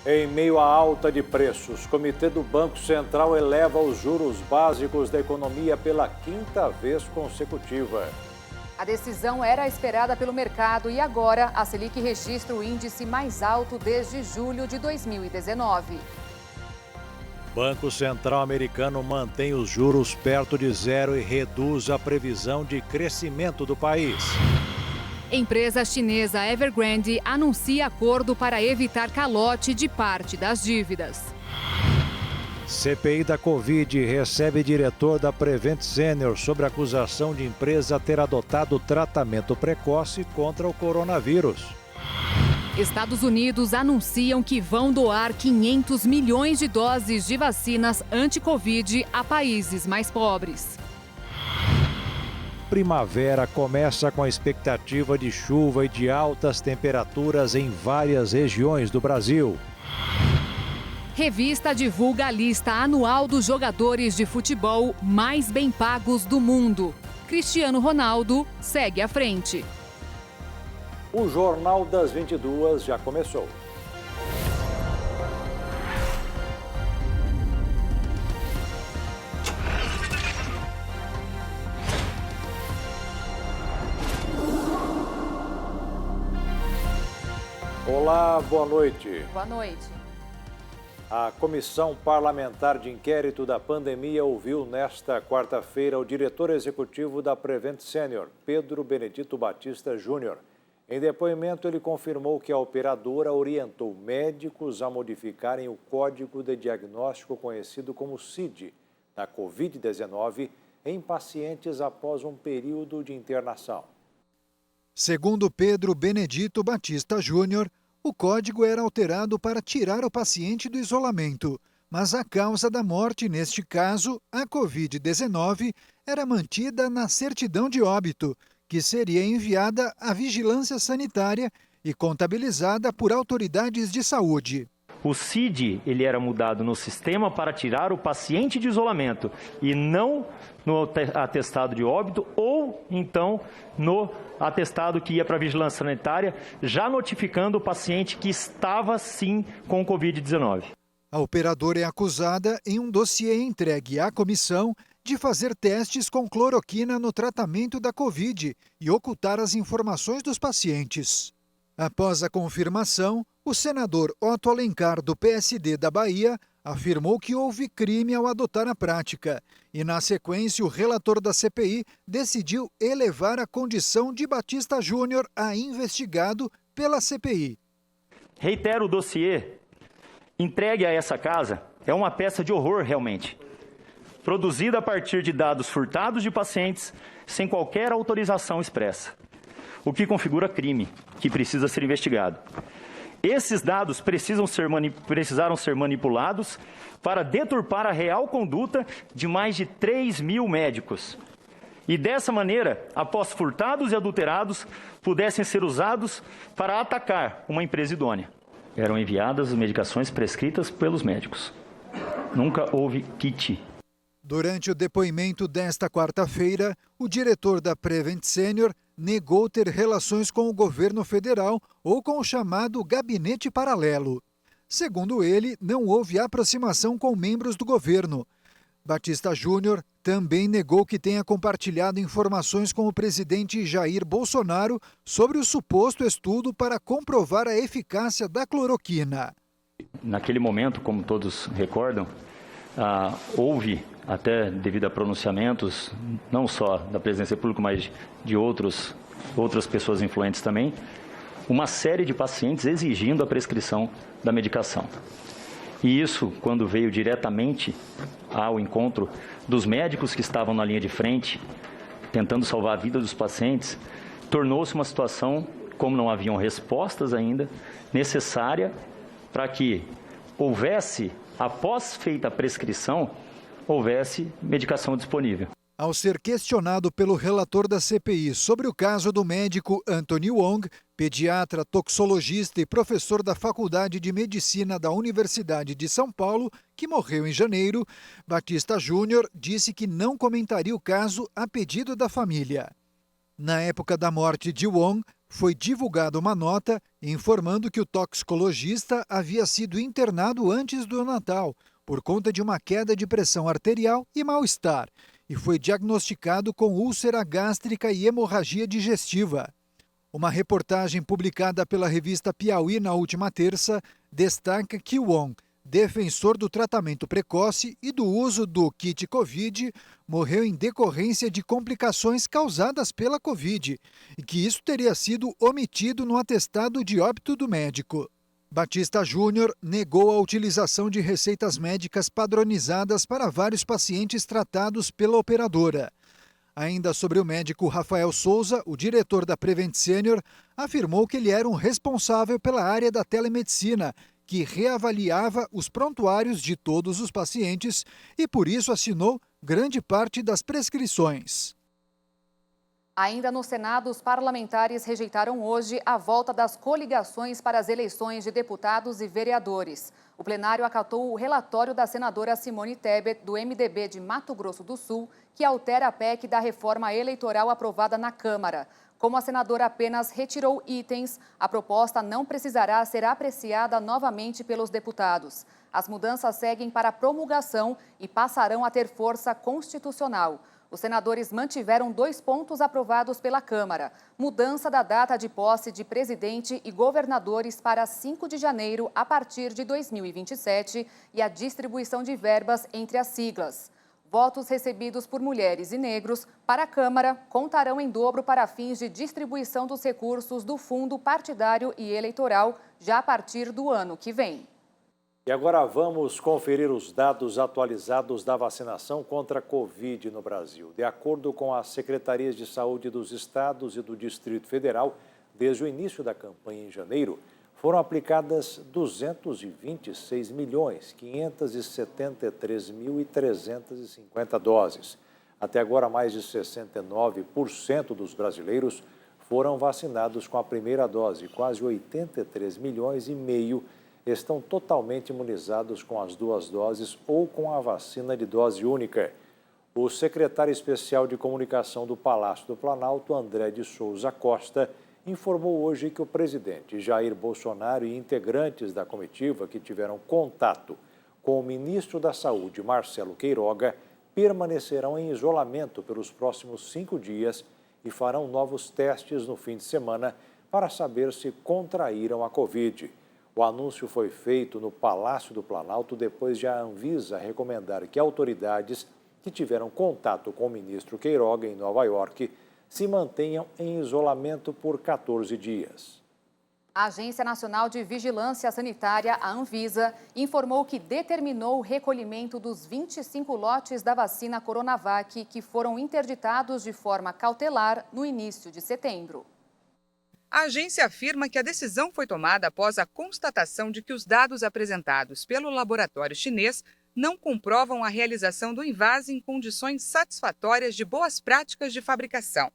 Em meio à alta de preços, o Comitê do Banco Central eleva os juros básicos da economia pela quinta vez consecutiva. A decisão era esperada pelo mercado e agora a Selic registra o índice mais alto desde julho de 2019. Banco Central americano mantém os juros perto de zero e reduz a previsão de crescimento do país. Empresa chinesa Evergrande anuncia acordo para evitar calote de parte das dívidas. CPI da Covid recebe diretor da Prevent Senior sobre acusação de empresa ter adotado tratamento precoce contra o coronavírus. Estados Unidos anunciam que vão doar 500 milhões de doses de vacinas anti-Covid a países mais pobres. Primavera começa com a expectativa de chuva e de altas temperaturas em várias regiões do Brasil. Revista divulga a lista anual dos jogadores de futebol mais bem pagos do mundo. Cristiano Ronaldo segue à frente. O Jornal das 22 já começou. Olá, boa noite. Boa noite. A Comissão Parlamentar de Inquérito da Pandemia ouviu nesta quarta-feira o diretor executivo da Prevent Senior, Pedro Benedito Batista Júnior. Em depoimento, ele confirmou que a operadora orientou médicos a modificarem o código de diagnóstico conhecido como CID, da Covid-19, em pacientes após um período de internação. Segundo Pedro Benedito Batista Júnior, o código era alterado para tirar o paciente do isolamento, mas a causa da morte, neste caso, a Covid-19, era mantida na certidão de óbito, que seria enviada à vigilância sanitária e contabilizada por autoridades de saúde. O CID ele era mudado no sistema para tirar o paciente de isolamento e não no atestado de óbito ou então no atestado que ia para a vigilância sanitária, já notificando o paciente que estava sim com Covid-19. A operadora é acusada em um dossiê entregue à comissão de fazer testes com cloroquina no tratamento da Covid e ocultar as informações dos pacientes. Após a confirmação, o senador Otto Alencar, do PSD da Bahia, afirmou que houve crime ao adotar a prática e, na sequência, o relator da CPI decidiu elevar a condição de Batista Júnior a investigado pela CPI. Reitero, o dossiê entregue a essa casa é uma peça de horror realmente, produzida a partir de dados furtados de pacientes sem qualquer autorização expressa, o que configura crime que precisa ser investigado. Esses dados precisaram ser manipulados para deturpar a real conduta de mais de 3.000 médicos. E dessa maneira, após furtados e adulterados, pudessem ser usados para atacar uma empresa idônea. Eram enviadas as medicações prescritas pelos médicos. Nunca houve kit. Durante o depoimento desta quarta-feira, o diretor da Prevent Senior negou ter relações com o governo federal ou com o chamado gabinete paralelo. Segundo ele, não houve aproximação com membros do governo. Batista Júnior também negou que tenha compartilhado informações com o presidente Jair Bolsonaro sobre o suposto estudo para comprovar a eficácia da cloroquina. Naquele momento, como todos recordam, houve, até devido a pronunciamentos, não só da presidência pública, mas de outras pessoas influentes também, uma série de pacientes exigindo a prescrição da medicação. E isso, quando veio diretamente ao encontro dos médicos que estavam na linha de frente, tentando salvar a vida dos pacientes, tornou-se uma situação, como não haviam respostas ainda, necessária para que houvesse, após feita a prescrição, houvesse medicação disponível. Ao ser questionado pelo relator da CPI sobre o caso do médico Anthony Wong, pediatra, toxicologista e professor da Faculdade de Medicina da Universidade de São Paulo, que morreu em janeiro, Batista Júnior disse que não comentaria o caso a pedido da família. Na época da morte de Wong, foi divulgada uma nota informando que o toxicologista havia sido internado antes do Natal por conta de uma queda de pressão arterial e mal-estar e foi diagnosticado com úlcera gástrica e hemorragia digestiva. Uma reportagem publicada pela revista Piauí na última terça destaca que Wong, defensor do tratamento precoce e do uso do kit Covid, morreu em decorrência de complicações causadas pela Covid e que isso teria sido omitido no atestado de óbito do médico. Batista Júnior negou a utilização de receitas médicas padronizadas para vários pacientes tratados pela operadora. Ainda sobre o médico Rafael Souza, o diretor da Prevent Senior, afirmou que ele era um responsável pela área da telemedicina, que reavaliava os prontuários de todos os pacientes e, por isso, assinou grande parte das prescrições. Ainda no Senado, os parlamentares rejeitaram hoje a volta das coligações para as eleições de deputados e vereadores. O plenário acatou o relatório da senadora Simone Tebet, do MDB de Mato Grosso do Sul, que altera a PEC da reforma eleitoral aprovada na Câmara. Como a senadora apenas retirou itens, a proposta não precisará ser apreciada novamente pelos deputados. As mudanças seguem para promulgação e passarão a ter força constitucional. Os senadores mantiveram 2 pontos aprovados pela Câmara: mudança da data de posse de presidente e governadores para 5 de janeiro a partir de 2027 e a distribuição de verbas entre as siglas. Votos recebidos por mulheres e negros para a Câmara contarão em dobro para fins de distribuição dos recursos do fundo partidário e eleitoral já a partir do ano que vem. E agora vamos conferir os dados atualizados da vacinação contra a Covid no Brasil. De acordo com as secretarias de saúde dos estados e do Distrito Federal, desde o início da campanha em janeiro, foram aplicadas 220.573.350 doses. Até agora, mais de 69% dos brasileiros foram vacinados com a primeira dose. Quase 83 milhões e meio estão totalmente imunizados com as 2 doses ou com a vacina de dose única. O secretário especial de comunicação do Palácio do Planalto, André de Souza Costa, informou hoje que o presidente Jair Bolsonaro e integrantes da comitiva que tiveram contato com o ministro da Saúde, Marcelo Queiroga, permanecerão em isolamento pelos próximos 5 dias e farão novos testes no fim de semana para saber se contraíram a Covid. O anúncio foi feito no Palácio do Planalto depois de a Anvisa recomendar que autoridades que tiveram contato com o ministro Queiroga em Nova York se mantenham em isolamento por 14 dias. A Agência Nacional de Vigilância Sanitária, a Anvisa, informou que determinou o recolhimento dos 25 lotes da vacina Coronavac que foram interditados de forma cautelar no início de setembro. A agência afirma que a decisão foi tomada após a constatação de que os dados apresentados pelo laboratório chinês não comprovam a realização do invase em condições satisfatórias de boas práticas de fabricação.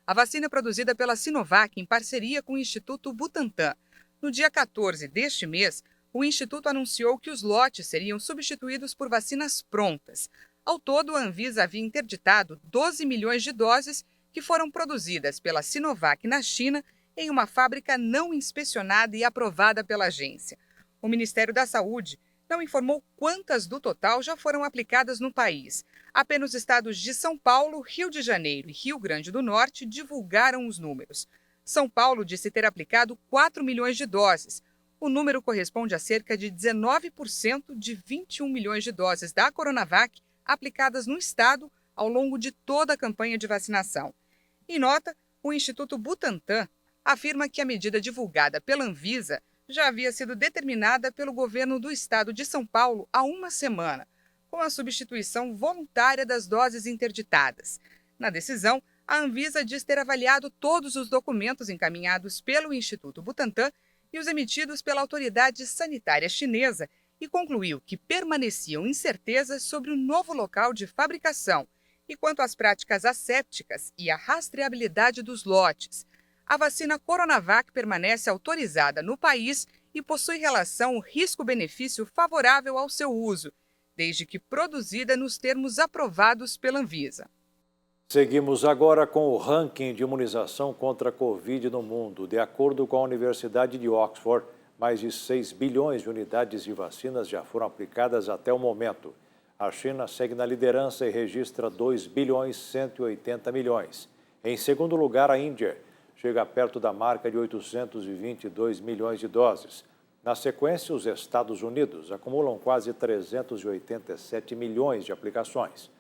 A vacina é produzida pela Sinovac em parceria com o Instituto Butantan. No dia 14 deste mês, o Instituto anunciou que os lotes seriam substituídos por vacinas prontas. Ao todo, a Anvisa havia interditado 12 milhões de doses que foram produzidas pela Sinovac na China em uma fábrica não inspecionada e aprovada pela agência. O Ministério da Saúde não informou quantas do total já foram aplicadas no país. Apenas os estados de São Paulo, Rio de Janeiro e Rio Grande do Norte divulgaram os números. São Paulo disse ter aplicado 4 milhões de doses. O número corresponde a cerca de 19% de 21 milhões de doses da Coronavac aplicadas no estado ao longo de toda a campanha de vacinação. Em nota, o Instituto Butantan afirma que a medida divulgada pela Anvisa já havia sido determinada pelo governo do estado de São Paulo há uma semana, com a substituição voluntária das doses interditadas. Na decisão, a Anvisa diz ter avaliado todos os documentos encaminhados pelo Instituto Butantan e os emitidos pela autoridade sanitária chinesa e concluiu que permaneciam incertezas sobre o novo local de fabricação e quanto às práticas assépticas e a rastreabilidade dos lotes. A vacina Coronavac permanece autorizada no país e possui relação risco-benefício favorável ao seu uso, desde que produzida nos termos aprovados pela Anvisa. Seguimos agora com o ranking de imunização contra a Covid no mundo. De acordo com a Universidade de Oxford, mais de 6 bilhões de unidades de vacinas já foram aplicadas até o momento. A China segue na liderança e registra 2 bilhões 180 milhões. Em segundo lugar, a Índia chega perto da marca de 822 milhões de doses. Na sequência, os Estados Unidos acumulam quase 387 milhões de aplicações.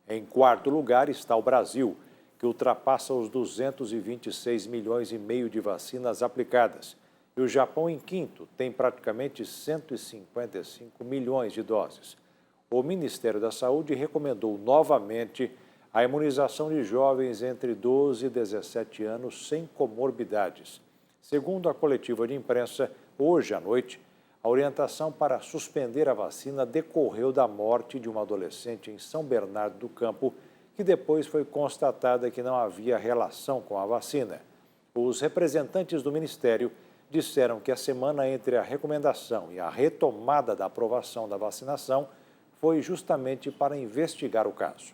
Em quarto lugar está o Brasil, que ultrapassa os 226 milhões e meio de vacinas aplicadas. E o Japão, em quinto, tem praticamente 155 milhões de doses. O Ministério da Saúde recomendou novamente a imunização de jovens entre 12 e 17 anos sem comorbidades. Segundo a coletiva de imprensa, hoje à noite, a orientação para suspender a vacina decorreu da morte de uma adolescente em São Bernardo do Campo, que depois foi constatada que não havia relação com a vacina. Os representantes do Ministério disseram que a semana entre a recomendação e a retomada da aprovação da vacinação foi justamente para investigar o caso.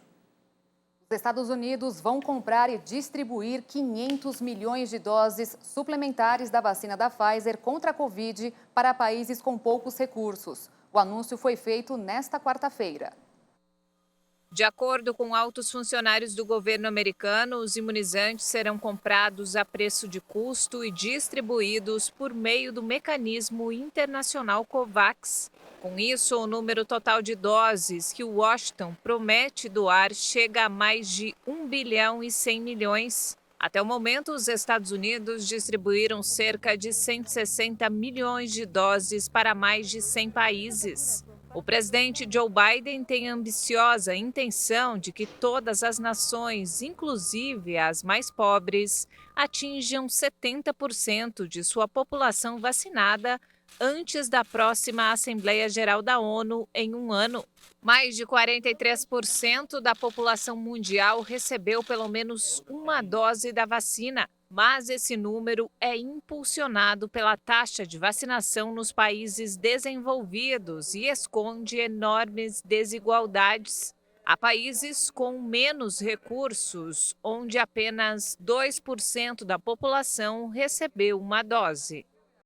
Os Estados Unidos vão comprar e distribuir 500 milhões de doses suplementares da vacina da Pfizer contra a Covid para países com poucos recursos. O anúncio foi feito nesta quarta-feira. De acordo com altos funcionários do governo americano, os imunizantes serão comprados a preço de custo e distribuídos por meio do mecanismo internacional COVAX. Com isso, o número total de doses que Washington promete doar chega a mais de 1 bilhão e 100 milhões. Até o momento, os Estados Unidos distribuíram cerca de 160 milhões de doses para mais de 100 países. O presidente Joe Biden tem a ambiciosa intenção de que todas as nações, inclusive as mais pobres, atinjam 70% de sua população vacinada antes da próxima Assembleia Geral da ONU em um ano. Mais de 43% da população mundial recebeu pelo menos uma dose da vacina, mas esse número é impulsionado pela taxa de vacinação nos países desenvolvidos e esconde enormes desigualdades. Há países com menos recursos, onde apenas 2% da população recebeu uma dose.